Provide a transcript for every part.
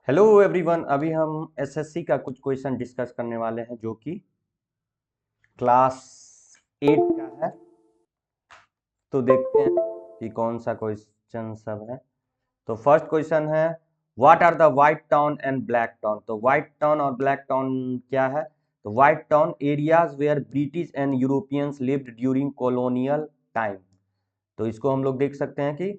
Hello everyone. अभी हम SSC का कुछ क्वेश्चन डिस्कस करने वाले हैं जो कि क्लास 8 का है। तो देखते हैं कि कौन सा क्वेश्चन सब है। तो फर्स्ट क्वेश्चन है, what are the white town and black town. तो व्हाइट टाउन और ब्लैक टाउन क्या है। तो white town areas where British and Europeans lived during colonial time. तो इसको हम लोग देख सकते हैं कि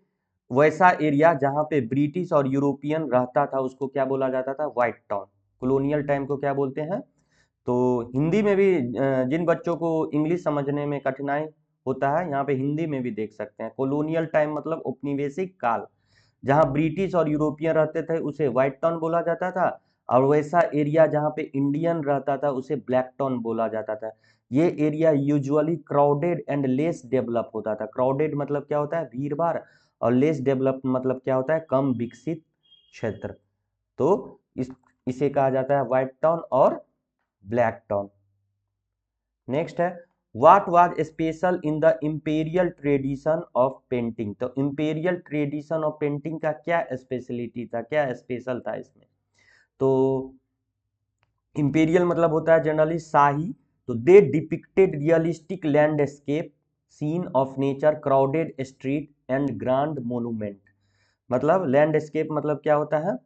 वैसा एरिया जहां पे ब्रिटिश और यूरोपियन रहता था उसको क्या बोला जाता था, व्हाइट टाउन। कॉलोनियल टाइम को क्या बोलते हैं। तो हिंदी में भी जिन बच्चों को इंग्लिश समझने में कठिनाई होता है, यहाँ पे हिंदी में भी देख सकते हैं। कॉलोनियल टाइम मतलब औपनिवेशिक काल, जहाँ ब्रिटिश और यूरोपियन रहते थे उसे व्हाइट टाउन बोला जाता था, और वैसा एरिया जहाँ पे इंडियन रहता था उसे ब्लैक टाउन बोला जाता था। ये area usually crowded and less develop होता था। क्राउडेड मतलब क्या होता है, भीड़ भाड़, और लेस डेवलप मतलब क्या होता है, कम विकसित क्षेत्र। तो इसे कहा जाता है व्हाइट टाउन और ब्लैक टाउन। नेक्स्ट है, what was special in the imperial tradition of painting. तो इंपेरियल ट्रेडिशन ऑफ पेंटिंग का क्या स्पेशलिटी था, क्या स्पेशल था इसमें। तो इंपेरियल मतलब होता है जनरली शाही। तो they depicted realistic landscape, scene of nature, crowded street and grand monument. मतलब लैंडस्केप मतलब क्या होता है,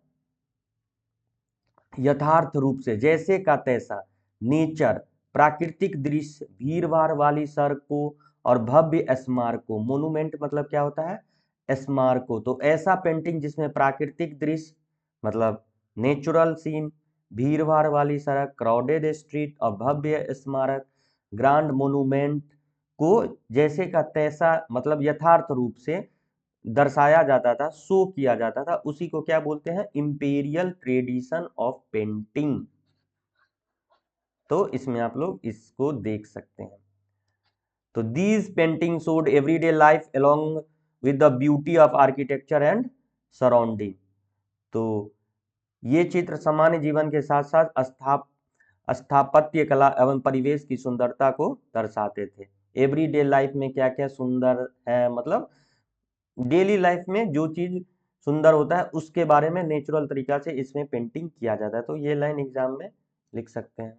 यथार्थ रूप से, जैसे का तैसा, नेचर, प्राकृतिक दृश्य, भीड़ भाड़ वाली सड़कों और भव्य स्मारकों। मोनूमेंट मतलब क्या होता है, स्मारकों। तो ऐसा पेंटिंग जिसमें प्राकृतिक दृश्य मतलब नेचुरल सीन, भीड़ भाड़ वाली सड़क, क्राउडेड स्ट्रीट और भव्य स्मारक, ग्रांड मोनूमेंट को जैसे का तैसा मतलब यथार्थ रूप से दर्शाया जाता था, शो किया जाता था, उसी को क्या बोलते हैं, इंपेरियल ट्रेडिशन ऑफ पेंटिंग। तो इसमें आप लोग इसको देख सकते हैं। तो these painting showed everyday life along with the beauty of architecture and surrounding. तो ये चित्र सामान्य जीवन के साथ साथ स्थापत्य कला एवं परिवेश की सुंदरता को दर्शाते थे। एवरीडे लाइफ में क्या क्या सुंदर है, मतलब डेली लाइफ में जो चीज सुंदर होता है उसके बारे में नेचुरल तरीका से इसमें पेंटिंग किया जाता है। तो ये लाइन एग्जाम में लिख सकते हैं।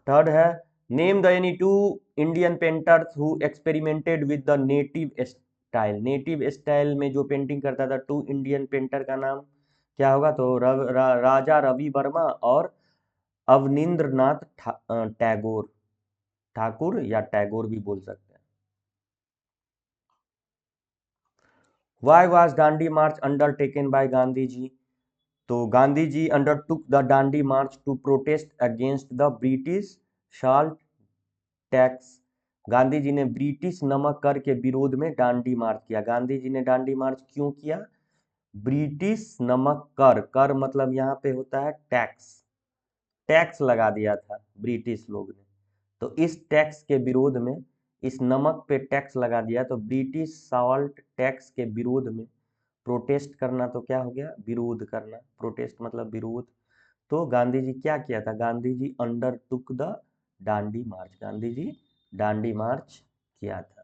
थर्ड है, name the any two Indian painters who experimented with the native style. Native style में जो पेंटिंग करता था, टू इंडियन पेंटर का नाम क्या होगा। तो राजा रवि वर्मा और अवनींद्रनाथ टैगोर, ठाकुर या टैगोर भी बोल सकते हैं। Why was Dandi march undertaken by Gandhi ji. तो Gandhi ji undertook the Dandi march to protest against the British salt tax. Gandhi ji ने ब्रिटिश नमक कर के विरोध में डांडी मार्च किया। गांधी जी ने डांडी मार्च क्यों किया, ब्रिटिश नमक कर, कर मतलब यहाँ पे होता है टैक्स, टैक्स लगा दिया था ब्रिटिश लोग ने। तो इस टैक्स के विरोध में, इस नमक पे टैक्स लगा दिया, तो ब्रिटिश सॉल्ट टैक्स के विरोध में प्रोटेस्ट करना, तो क्या हो गया, विरोध करना। प्रोटेस्ट मतलब विरोध। तो गांधी जी क्या किया था, Gandhi ji under took the Dandi मार्च, गांधी जी डांडी मार्च किया था।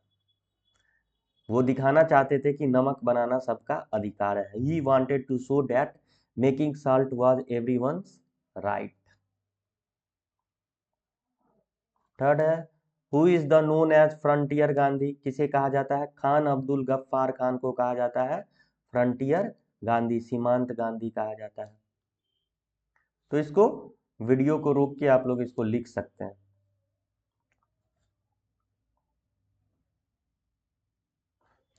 वो दिखाना चाहते थे कि नमक बनाना सबका अधिकार है। He wanted to show that making salt was everyone's right. Third है, who is the known as frontier Gandhi. किसे कहा जाता है, खान अब्दुल गफ्फार खान को कहा जाता है फ्रंटियर गांधी, सीमांत गांधी कहा जाता है। तो इसको वीडियो को रोक के आप लोग इसको लिख सकते हैं।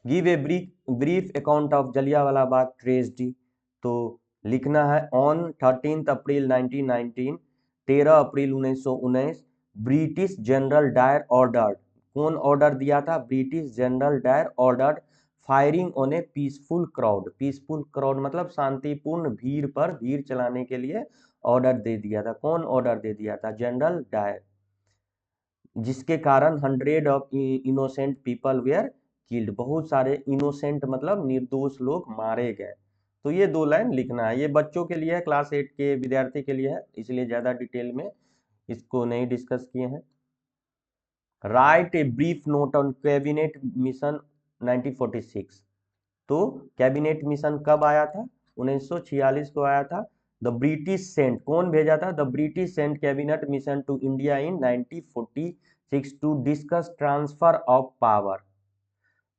Give a brief account of Jallianwala Bagh tragedy. तो लिखना है, on 13 April 1919, 13 April 1919, British General Dyer ordered. कौन ऑर्डर दिया था, British General Dyer ordered firing on a peaceful crowd. Peaceful crowd मतलब शांतिपूर्ण भीड़ पर भीड़ चलाने के लिए ऑर्डर दे दिया था। कौन ऑर्डर दे दिया था, जनरल डायर। जिसके कारण 100 of innocent people where killed, बहुत सारे इनोसेंट मतलब निर्दोष लोग मारे गए। तो ये दो लाइन लिखना है। ये बच्चों के लिए है, क्लास 8 के विद्यार्थी के लिए है, इसलिए ज्यादा डिटेल में इसको नहीं डिस्कस किए हैं। Right a brief note on cabinet mission 1946। तो कैबिनेट मिशन कब आया था? 1946 को आया था। द ब्रिटिश सेंट, कौन भेजा था? The British sent cabinet mission to India in 1946 to discuss transfer of power.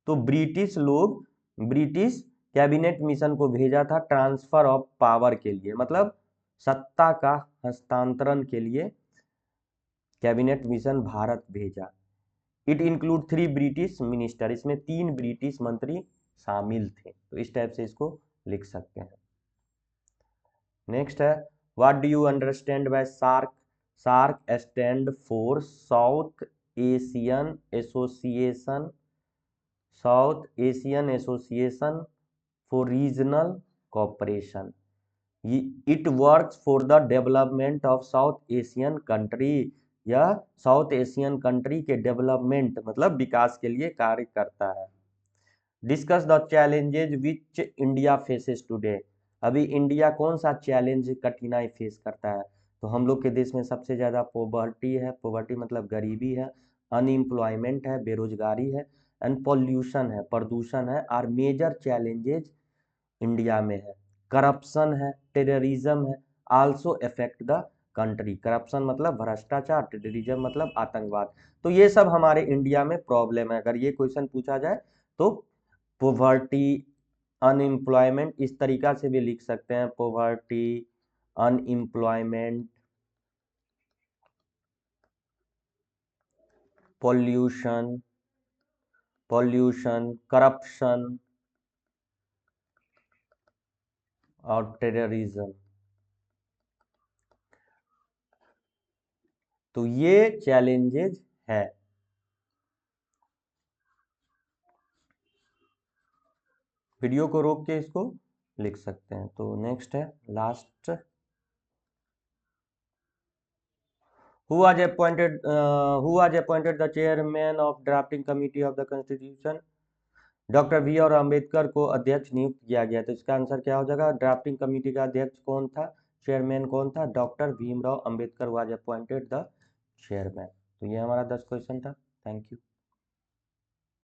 तो ब्रिटिश कैबिनेट मिशन को भेजा था ट्रांसफर ऑफ पावर के लिए, मतलब सत्ता का हस्तांतरण के लिए कैबिनेट मिशन भारत भेजा। इट इंक्लूड 3 ब्रिटिश मिनिस्टर, इसमें 3 ब्रिटिश मंत्री शामिल थे। तो इस टाइप से इसको लिख सकते हैं। नेक्स्ट है, what do you understand by SAARC? SAARC stand for South Asian Association, South Asian Association for Regional Cooperation. It works for the development of South Asian country. यह साउथ एशियन कंट्री के development मतलब विकास के लिए कार्य करता है। Discuss the challenges which India faces today. अभी इंडिया कौन सा चैलेंज कठिनाई फेस करता है? तो हम लोग के देश में सबसे ज़्यादा पॉवर्टी है, पॉवर्टी मतलब गरीबी है, अनएम्प्लॉयमेंट है, बेरोजगारी है, एंड पॉल्यूशन है, प्रदूषण है। आर मेजर चैलेंजेज इंडिया में है। करप्शन है, टेररिज्म है, also affect the country. Corruption मतलब भ्रष्टाचार, टेररिज्म मतलब आतंकवाद। तो ये सब हमारे इंडिया में प्रॉब्लम है। अगर ये क्वेश्चन पूछा जाए तो पॉवर्टी, अनएम्प्लॉयमेंट, इस तरीका से भी लिख सकते हैं, पॉवर्टी, अनएम्प्लॉयमेंट, पॉल्यूशन, करप्शन और टेररिज्म। तो ये चैलेंजेज है। वीडियो को रोक के इसको लिख सकते हैं। तो नेक्स्ट है last, who was appointed the chairman of drafting committee of the constitution? Doctor B R Ambedkar को अध्यक्ष नियुक्त किया गया। तो इसका आंसर क्या हो जाएगा? ड्राफ्टिंग कमेटी का अध्यक्ष कौन था, चेयरमैन कौन था? Doctor Bhimrao Ambedkar was appointed the chairman. तो ये हमारा 10 क्वेश्चन था। Thank you.